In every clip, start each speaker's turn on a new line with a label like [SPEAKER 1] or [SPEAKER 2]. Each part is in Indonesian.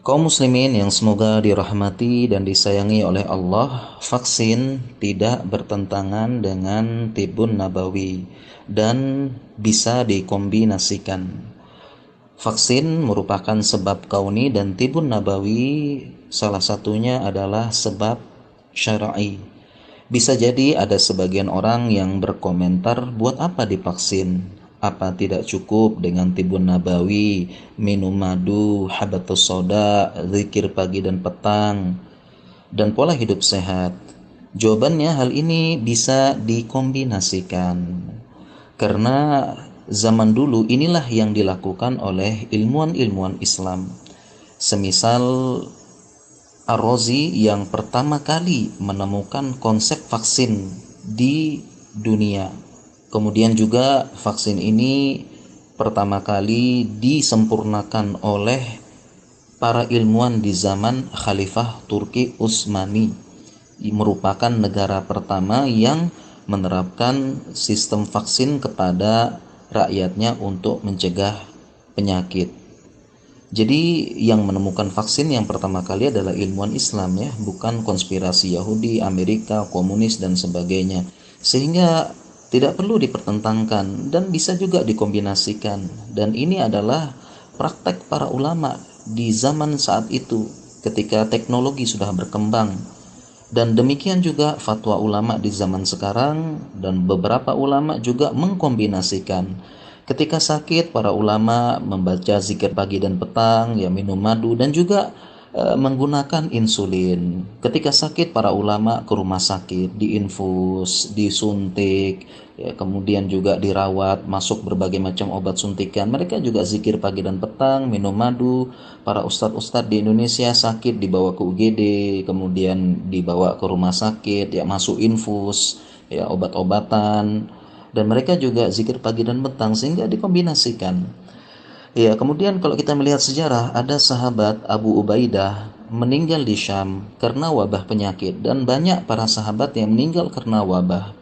[SPEAKER 1] Kaum muslimin yang semoga dirahmati dan disayangi oleh Allah, vaksin tidak bertentangan dengan tibun nabawi dan bisa dikombinasikan. Vaksin merupakan sebab kauni dan tibun nabawi salah satunya adalah sebab syar'i. Bisa jadi ada sebagian orang yang berkomentar, buat apa divaksin? Apa tidak cukup dengan tibun nabawi, minum madu, habatus soda, zikir pagi dan petang, dan pola hidup sehat? Jawabannya, hal ini bisa dikombinasikan. Karena zaman dulu inilah yang dilakukan oleh ilmuwan-ilmuwan Islam. Semisal Ar-Razi yang pertama kali menemukan konsep vaksin di dunia. Kemudian juga vaksin ini pertama kali disempurnakan oleh para ilmuwan di zaman Khalifah Turki Utsmani. Merupakan negara pertama yang menerapkan sistem vaksin kepada rakyatnya untuk mencegah penyakit. Jadi yang menemukan vaksin yang pertama kali adalah ilmuwan Islam, ya, bukan konspirasi Yahudi, Amerika, komunis dan sebagainya. Sehingga tidak perlu dipertentangkan dan bisa juga dikombinasikan. Dan ini adalah praktek para ulama di zaman saat itu ketika teknologi sudah berkembang. Dan demikian juga fatwa ulama di zaman sekarang, dan beberapa ulama juga mengkombinasikan. Ketika sakit, para ulama membaca zikir pagi dan petang, ya, minum madu, dan juga menggunakan insulin. Ketika sakit, para ulama ke rumah sakit, diinfus, disuntik, ya, kemudian juga dirawat, masuk berbagai macam obat suntikan. Mereka juga zikir pagi dan petang, minum madu. Para ustadz-ustadz di Indonesia sakit dibawa ke UGD, kemudian dibawa ke rumah sakit, ya, masuk infus, ya, obat-obatan, dan mereka juga zikir pagi dan petang sehingga dikombinasikan. Ya, kemudian kalau kita melihat sejarah, ada sahabat Abu Ubaidah meninggal di Syam karena wabah penyakit, dan banyak para sahabat yang meninggal karena wabah.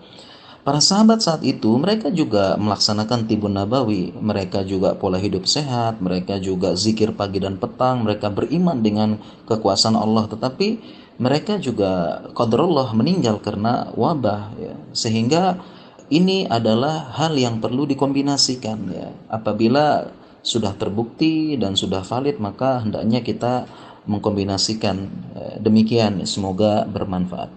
[SPEAKER 1] Para sahabat saat itu mereka juga melaksanakan tibun nabawi, mereka juga pola hidup sehat, mereka juga zikir pagi dan petang, mereka beriman dengan kekuasaan Allah, tetapi mereka juga qadarullah meninggal karena wabah, ya. Sehingga ini adalah hal yang perlu dikombinasikan, ya. Apabila sudah terbukti dan sudah valid, maka hendaknya kita mengkombinasikan. Demikian, semoga bermanfaat.